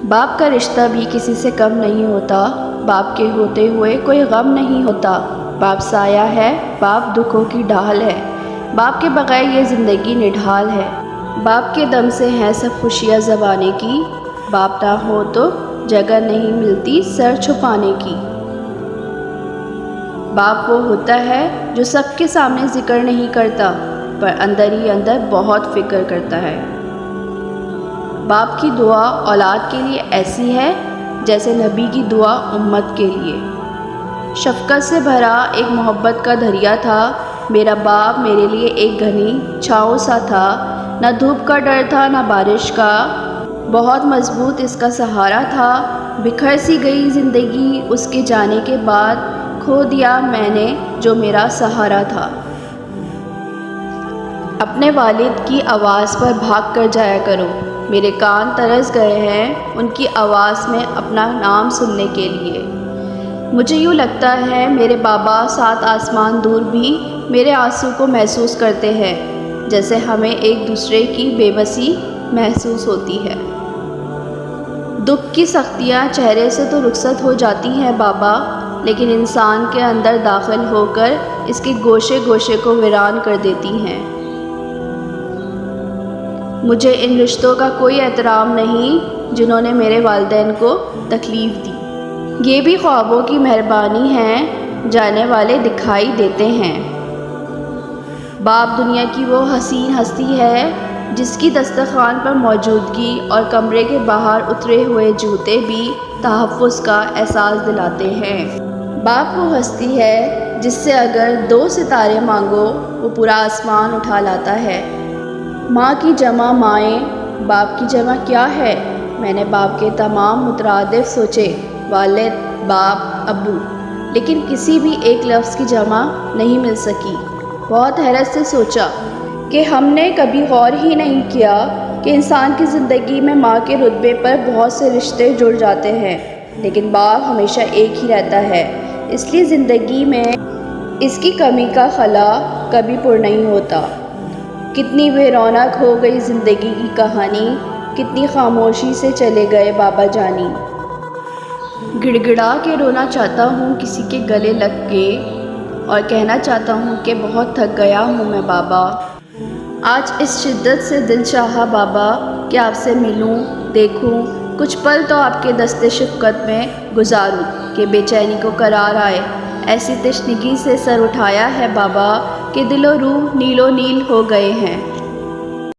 باپ کا رشتہ بھی کسی سے کم نہیں ہوتا، باپ کے ہوتے ہوئے کوئی غم نہیں ہوتا۔ باپ سایہ ہے، باپ دکھوں کی ڈھال ہے، باپ کے بغیر یہ زندگی نڈھال ہے۔ باپ کے دم سے ہیں سب خوشیاں زمانے کی، باپ نہ ہو تو جگہ نہیں ملتی سر چھپانے کی۔ باپ وہ ہوتا ہے جو سب کے سامنے ذکر نہیں کرتا، پر اندر ہی اندر بہت فکر کرتا ہے۔ باپ کی دعا اولاد کے لیے ایسی ہے جیسے نبی کی دعا امت کے لیے۔ شفقت سے بھرا ایک محبت کا دریا تھا میرا باپ، میرے لیے ایک گھنی چھاؤں سا تھا۔ نہ دھوپ کا ڈر تھا نہ بارش کا، بہت مضبوط اس کا سہارا تھا۔ بکھر سی گئی زندگی اس کے جانے کے بعد، کھو دیا میں نے جو میرا سہارا تھا۔ اپنے والد کی آواز پر بھاگ کر جایا کرو، میرے کان ترس گئے ہیں ان کی آواز میں اپنا نام سننے کے لیے۔ مجھے یوں لگتا ہے میرے بابا 7 آسمان دور بھی میرے آنسو کو محسوس کرتے ہیں، جیسے ہمیں ایک دوسرے کی بے بسی محسوس ہوتی ہے۔ دکھ کی سختیاں چہرے سے تو رخصت ہو جاتی ہیں بابا، لیکن انسان کے اندر داخل ہو کر اس کے گوشے گوشے کو ویران کر دیتی ہیں۔ مجھے ان رشتوں کا کوئی احترام نہیں جنہوں نے میرے والدین کو تکلیف دی۔ یہ بھی خوابوں کی مہربانی ہے، جانے والے دکھائی دیتے ہیں۔ باپ دنیا کی وہ حسین ہستی ہے جس کی دسترخوان پر موجودگی اور کمرے کے باہر اترے ہوئے جوتے بھی تحفظ کا احساس دلاتے ہیں۔ باپ وہ ہستی ہے جس سے اگر 2 ستارے مانگو وہ پورا آسمان اٹھا لاتا ہے۔ ماں کی جمع مائیں، باپ کی جمع کیا ہے؟ میں نے باپ کے تمام مترادف سوچے، والد، باپ، ابو، لیکن کسی بھی ایک لفظ کی جمع نہیں مل سکی۔ بہت حیرت سے سوچا کہ ہم نے کبھی غور ہی نہیں کیا کہ انسان کی زندگی میں ماں کے رتبے پر بہت سے رشتے جڑ جاتے ہیں، لیکن باپ ہمیشہ ایک ہی رہتا ہے، اس لیے زندگی میں اس کی کمی کا خلا کبھی پر نہیں ہوتا۔ کتنی بے رونق ہو گئی زندگی کی کہانی، کتنی خاموشی سے چلے گئے بابا جانی۔ گڑ گڑا کے رونا چاہتا ہوں کسی کے گلے لگ کے، اور کہنا چاہتا ہوں کہ بہت تھک گیا ہوں میں بابا۔ آج اس شدت سے دل چاہا بابا کہ آپ سے ملوں، دیکھوں، کچھ پل تو آپ کے دست شفقت میں گزاروں کہ بے چینی کو قرار آئے۔ ایسی تشنگی سے سر اٹھایا ہے بابا کہ دل و روح نیل و نیل ہو گئے ہیں۔